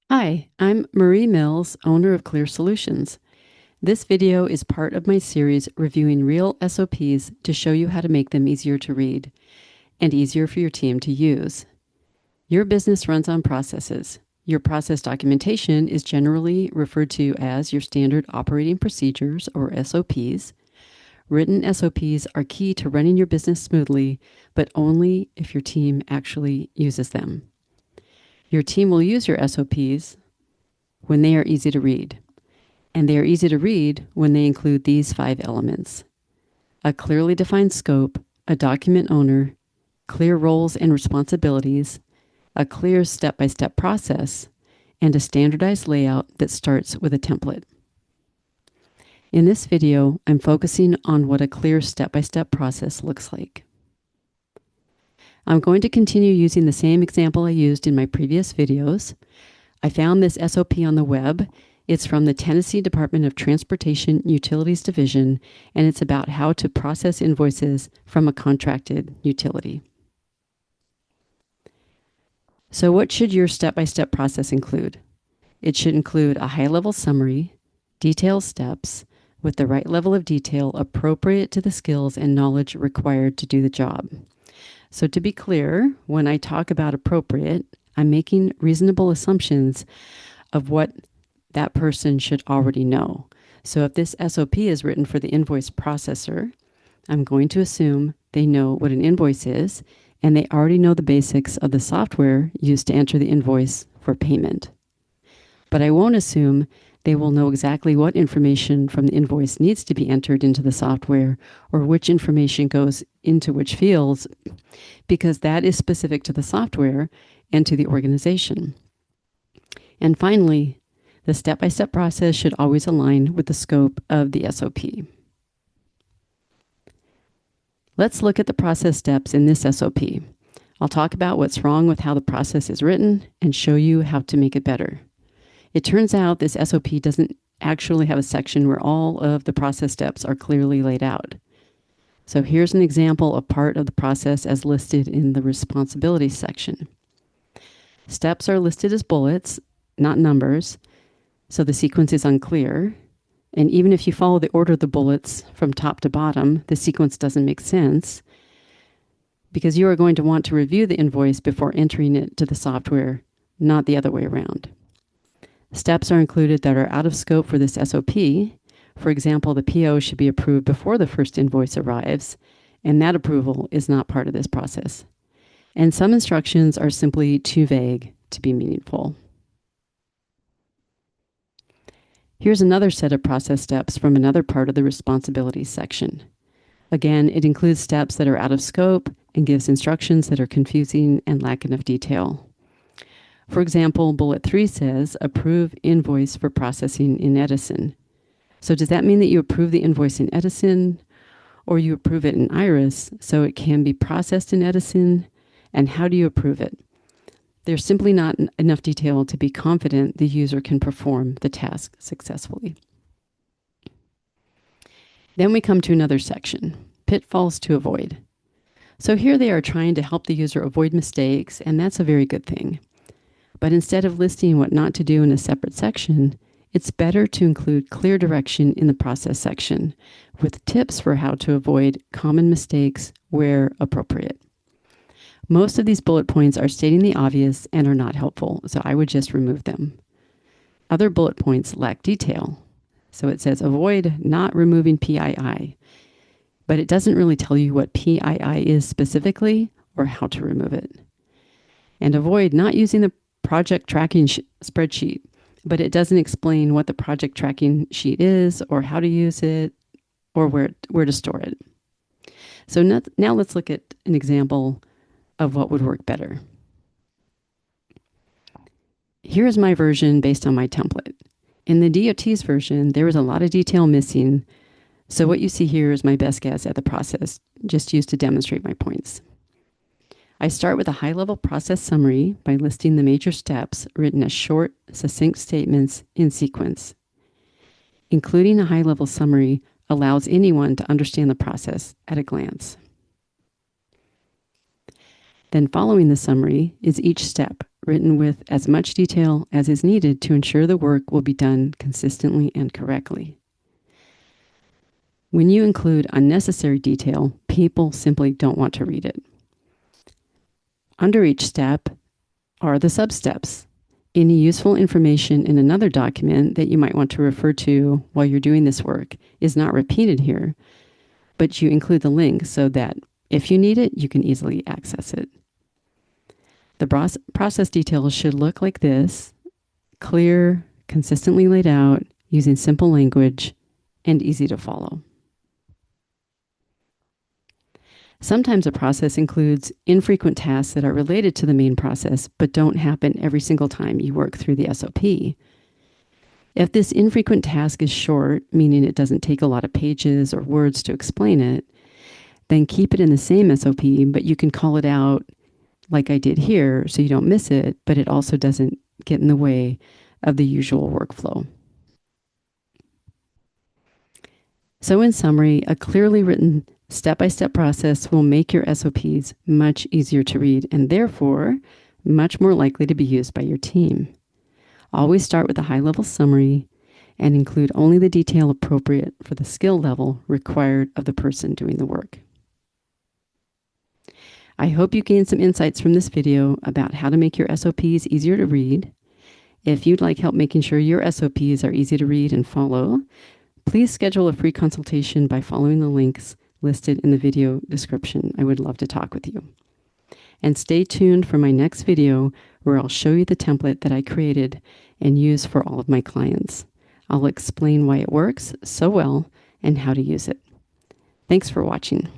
Hi, I'm Marie Mills, owner of Clear Solutions. This video is part of my series reviewing real SOPs to show you how to make them easier to read and easier for your team to use. Your business runs on processes. Your process documentation is generally referred to as your standard operating procedures, or SOPs. Written SOPs are key to running your business smoothly, but only if your team actually uses them. Your team will use your SOPs when they are easy to read. And they are easy to read when they include these 5 elements: a clearly defined scope, a document owner, clear roles and responsibilities, a clear step-by-step process, and a standardized layout that starts with a template. In this video, I'm focusing on what a clear step-by-step process looks like. I'm going to continue using the same example I used in my previous videos. I found this SOP on the web. It's from the Tennessee Department of Transportation Utilities Division, and it's about how to process invoices from a contracted utility. So what should your step-by-step process include? It should include a high-level summary, detailed steps, with the right level of detail appropriate to the skills and knowledge required to do the job. So to be clear, when I talk about appropriate, I'm making reasonable assumptions of what that person should already know. So if this SOP is written for the invoice processor, I'm going to assume they know what an invoice is and they already know the basics of the software used to enter the invoice for payment. But I won't assume they will know exactly what information from the invoice needs to be entered into the software or which information goes into which fields, because that is specific to the software and to the organization. And finally, the step-by-step process should always align with the scope of the SOP. Let's look at the process steps in this SOP. I'll talk about what's wrong with how the process is written and show you how to make it better. It turns out this SOP doesn't actually have a section where all of the process steps are clearly laid out. So here's an example of part of the process as listed in the responsibilities section. Steps are listed as bullets, not numbers, so the sequence is unclear. And even if you follow the order of the bullets from top to bottom, the sequence doesn't make sense because you are going to want to review the invoice before entering it to the software, not the other way around. Steps are included that are out of scope for this SOP. For example, the PO should be approved before the first invoice arrives, and that approval is not part of this process. And some instructions are simply too vague to be meaningful. Here's another set of process steps from another part of the responsibilities section. Again, it includes steps that are out of scope and gives instructions that are confusing and lack enough detail. For example, bullet 3 says, approve invoice for processing in Edison. So does that mean that you approve the invoice in Edison or you approve it in Iris so it can be processed in Edison? And how do you approve it? There's simply not enough detail to be confident the user can perform the task successfully. Then we come to another section, pitfalls to avoid. So here they are trying to help the user avoid mistakes, and that's a very good thing. But instead of listing what not to do in a separate section, it's better to include clear direction in the process section with tips for how to avoid common mistakes where appropriate. Most of these bullet points are stating the obvious and are not helpful, so I would just remove them. Other bullet points lack detail. So it says avoid not removing PII, but it doesn't really tell you what PII is specifically or how to remove it. And avoid not using the project tracking spreadsheet, but it doesn't explain what the project tracking sheet is or how to use it or where to store it. So now let's look at an example of what would work better. Here is my version based on my template. In the DOT's version, there was a lot of detail missing, so what you see here is my best guess at the process, just used to demonstrate my points. I start with a high-level process summary by listing the major steps written as short, succinct statements in sequence. Including a high-level summary allows anyone to understand the process at a glance. Then following the summary is each step written with as much detail as is needed to ensure the work will be done consistently and correctly. When you include unnecessary detail, people simply don't want to read it. Under each step are the sub-steps. Any useful information in another document that you might want to refer to while you're doing this work is not repeated here, but you include the link so that if you need it, you can easily access it. The process details should look like this: clear, consistently laid out, using simple language, and easy to follow. Sometimes a process includes infrequent tasks that are related to the main process, but don't happen every single time you work through the SOP. If this infrequent task is short, meaning it doesn't take a lot of pages or words to explain it, then keep it in the same SOP, but you can call it out like I did here so you don't miss it, but it also doesn't get in the way of the usual workflow. So in summary, a clearly written step-by-step process will make your SOPs much easier to read and therefore much more likely to be used by your team. Always start with a high-level summary and include only the detail appropriate for the skill level required of the person doing the work. I hope you gained some insights from this video about how to make your SOPs easier to read. If you'd like help making sure your SOPs are easy to read and follow, please schedule a free consultation by following the links listed in the video description. I would love to talk with you. And stay tuned for my next video where I'll show you the template that I created and use for all of my clients. I'll explain why it works so well and how to use it. Thanks for watching.